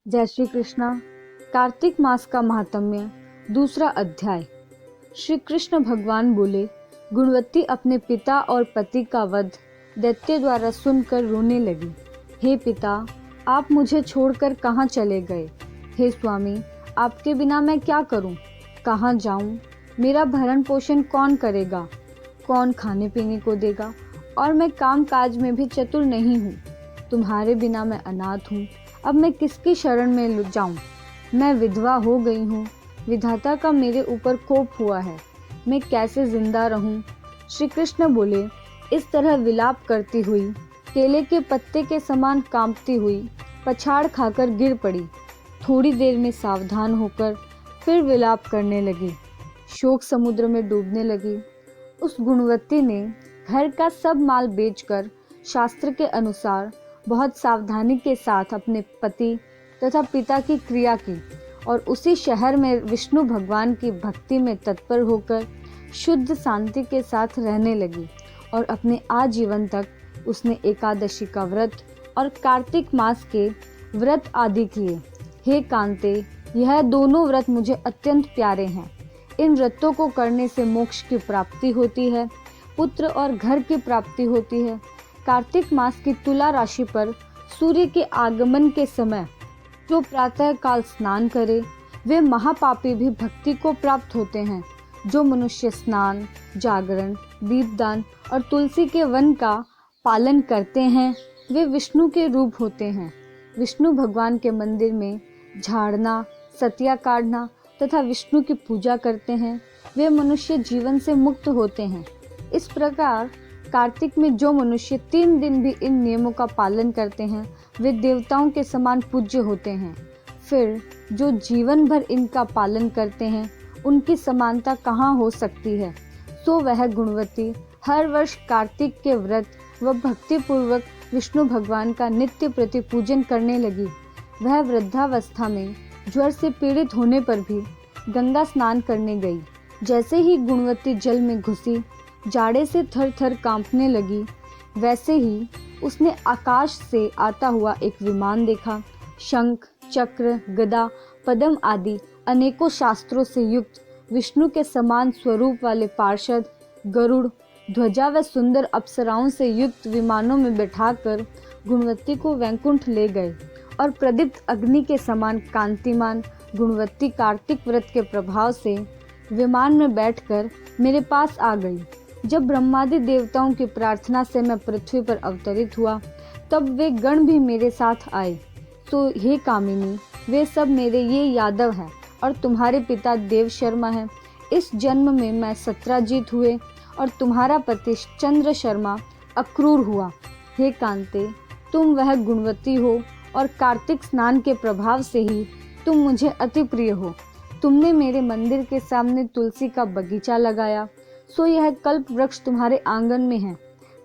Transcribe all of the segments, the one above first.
जय श्री कृष्णा। कार्तिक मास का महात्म्य, दूसरा अध्याय। श्री कृष्ण भगवान बोले, गुणवती अपने पिता और पति का वध दैत्य द्वारा सुनकर रोने लगी। हे पिता, आप मुझे छोड़कर कहाँ चले गए? हे स्वामी, आपके बिना मैं क्या करूं? कहाँ जाऊं? मेरा भरण पोषण कौन करेगा? कौन खाने पीने को देगा? और मैं काम काज में भी चतुर नहीं हूँ। तुम्हारे बिना मैं अनाथ हूँ। अब मैं किसकी शरण में जाऊं? मैं विधवा हो गई हूँ। विधाता का मेरे ऊपर कोप हुआ है। मैं कैसे जिंदा रहूं? श्री कृष्ण बोले, इस तरह विलाप करती हुई, केले के पत्ते के समान कांपती हुई पछाड़ खाकर गिर पड़ी। थोड़ी देर में सावधान होकर फिर विलाप करने लगी। शोक समुद्र में डूबने लगी। उस गुणवती ने घर का सब माल बेचकर शास्त्र के अनुसार बहुत सावधानी के साथ अपने पति तथा पिता की क्रिया की और उसी शहर में विष्णु भगवान की भक्ति में तत्पर होकर शुद्ध शांति के साथ रहने लगी। और अपने आजीवन तक उसने एकादशी का व्रत और कार्तिक मास के व्रत आदि किए। हे कांते, यह दोनों व्रत मुझे अत्यंत प्यारे हैं। इन व्रतों को करने से मोक्ष की प्राप्ति होती है, पुत्र और घर की प्राप्ति होती है। कार्तिक मास की तुला राशि पर सूर्य के आगमन के समय जो प्रातः काल स्नान करे, वे महापापी भी भक्ति को प्राप्त होते हैं। जो मनुष्य स्नान, जागरण, दीपदान और तुलसी के वन का पालन करते हैं, वे विष्णु के रूप होते हैं। विष्णु भगवान के मंदिर में झाड़ना, सतिया काटना तथा विष्णु की पूजा करते हैं, वे मनुष्य जीवन से मुक्त होते हैं। इस प्रकार कार्तिक में जो मनुष्य 3 दिन भी इन नियमों का पालन करते हैं, वे देवताओं के समान पूज्य होते हैं। फिर जो जीवन भर इनका पालन करते हैं, उनकी समानता कहाँ हो सकती है? सो वह गुणवती हर वर्ष कार्तिक के व्रत व भक्ति पूर्वक विष्णु भगवान का नित्य प्रति पूजन करने लगी। वह वृद्धावस्था में ज्वर से पीड़ित होने पर भी गंगा स्नान करने गई। जैसे ही गुणवती जल में घुसी, जाड़े से थर थर कांपने लगी। वैसे ही उसने आकाश से आता हुआ एक विमान देखा। शंख, चक्र, गदा, पद्म आदि अनेकों शास्त्रों से युक्त विष्णु के समान स्वरूप वाले पार्षद गरुड़, ध्वजा व सुंदर अप्सराओं से युक्त विमानों में बैठाकर गुणवती को वैकुंठ ले गए। और प्रदीप्त अग्नि के समान कांतिमान गुणवती कार्तिक व्रत के प्रभाव से विमान में बैठकर मेरे पास आ गई। जब ब्रह्मादि देवताओं की प्रार्थना से मैं पृथ्वी पर अवतरित हुआ, तब वे गण भी मेरे साथ आए। तो हे कामिनी, वे सब मेरे ये यादव हैं और तुम्हारे पिता देव शर्मा हैं। इस जन्म में मैं सत्राजीत हुए और तुम्हारा पति चंद्र शर्मा अक्रूर हुआ। हे कांते, तुम वह गुणवती हो और कार्तिक स्नान के प्रभाव से ही तुम मुझे अति प्रिय हो। तुमने मेरे मंदिर के सामने तुलसी का बगीचा लगाया, सो यह कल्प वृक्ष तुम्हारे आंगन में है।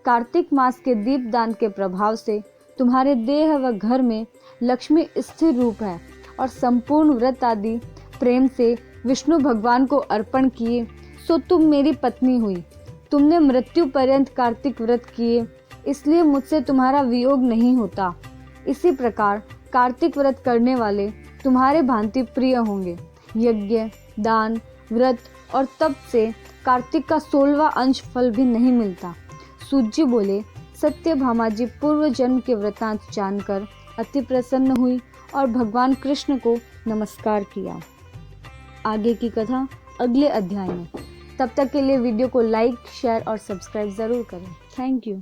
कार्तिक मास के दीपदान के प्रभाव से तुम्हारे देह व घर में लक्ष्मी स्थिर रूप है। और संपूर्ण व्रत आदि प्रेम से विष्णु भगवान को अर्पण किए, सो तुम मेरी पत्नी हुई। तुमने मृत्यु पर्यंत कार्तिक व्रत किए, इसलिए मुझसे तुम्हारा वियोग नहीं होता। इसी प्रकार कार्तिक व्रत करने वाले तुम्हारे भांति प्रिय होंगे। यज्ञ, दान, व्रत और तप से कार्तिक का 16वां अंश फल भी नहीं मिलता। सूत जी बोले, सत्यभामा जी पूर्व जन्म के वृतांत जानकर अति प्रसन्न हुई और भगवान कृष्ण को नमस्कार किया। आगे की कथा अगले अध्याय में। तब तक के लिए वीडियो को लाइक, शेयर और सब्सक्राइब जरूर करें। Thank you.